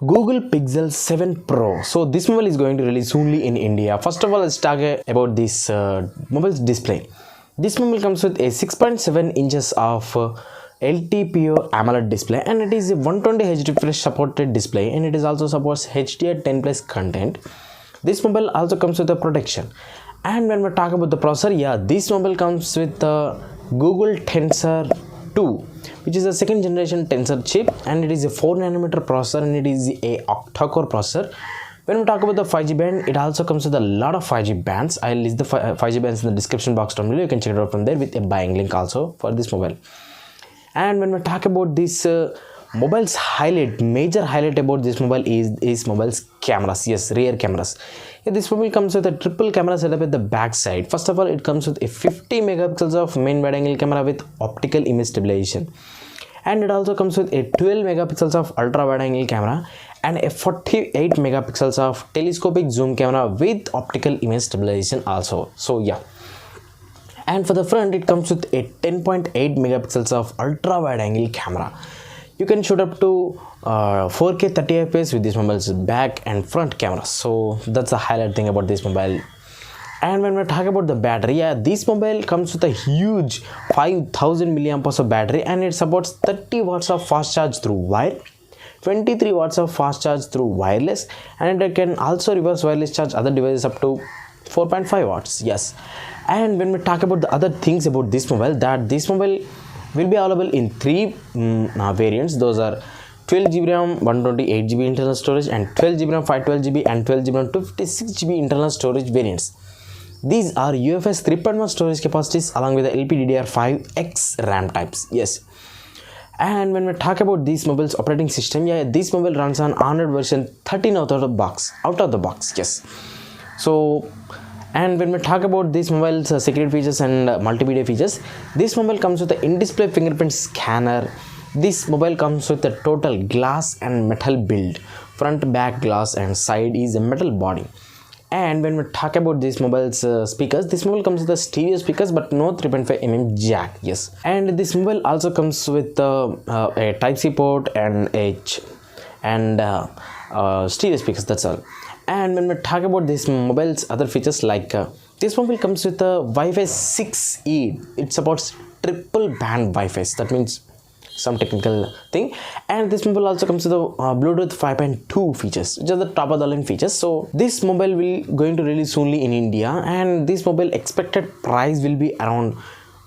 Google Pixel 7 Pro. So this mobile is going to release only in India. First of all, let's talk about this mobile's display. This mobile comes with a 6.7 inches of LTPO AMOLED display, and it is a 120 Hz refresh supported display, and it is also supports HDR10 plus content. This mobile also comes with a protection. And when we talk about the processor, this mobile comes with the Google Tensor 2, which is a second generation Tensor chip, and it is a 4nm processor, and it is a octa-core processor. When we talk about the 5G band, it also comes with a lot of 5G bands. I'll list the 5G bands in the description box down below. You can check it out from there with a buying link also for this mobile. And when we talk about this mobile's major highlight about this mobile is mobile's cameras. Yes, rear cameras. This mobile comes with a triple camera setup at the back side. First of all, it comes with a 50 megapixels of main wide angle camera with optical image stabilization, and it also comes with a 12 megapixels of ultra wide angle camera and a 48 megapixels of telescopic zoom camera with optical image stabilization also. So yeah. And for the front, it comes with a 10.8 megapixels of ultra wide angle camera. You can shoot up to 4K 30 fps with this mobile's back and front cameras. So that's the highlight thing about this mobile. And when we talk about the battery, this mobile comes with a huge 5000 milliamp hours of battery, and it supports 30 watts of fast charge through wire, 23 watts of fast charge through wireless, and it can also reverse wireless charge other devices up to 4.5 watts. Yes. And when we talk about the other things about this mobile, that this mobile will be available in three variants. Those are 12GB RAM, 128GB internal storage, and 12GB RAM, 512GB, and 12GB RAM, 256GB internal storage variants. These are UFS 3.1 storage capacities along with the LPDDR5X RAM types. Yes. And when we talk about this mobile's operating system, this mobile runs on Android version 13 out of the box. Yes. So, and when we talk about this mobile's security features and multimedia features, this mobile comes with an in-display fingerprint scanner. This mobile comes with a total glass and metal build. Front, back glass, and side is a metal body. And when we talk about this mobile's speakers, this mobile comes with the stereo speakers but no 3.5mm jack. Yes. And this mobile also comes with a Type-C port and stereo speakers. That's all. And when we talk about this mobile's other features, like this mobile comes with a Wi-Fi 6E. It supports triple band Wi-Fi. That means some technical thing. And this mobile also comes with a Bluetooth 5.2 features, which are the top of the line features. So this mobile will going to release only in India, and this mobile expected price will be around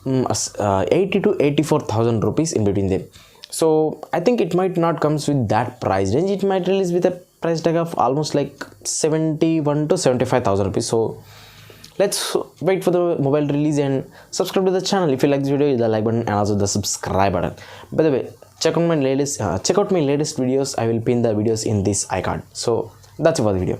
80 to 84,000 rupees in between them. So I think it might not comes with that price range. It might release with a price tag of almost like 71 to 75,000 rupees. So let's wait for the mobile release and subscribe to the channel. If you like this video, hit the like button and also the subscribe button. By the way, check out my latest videos. I will pin the videos in this icon. So that's it for the video.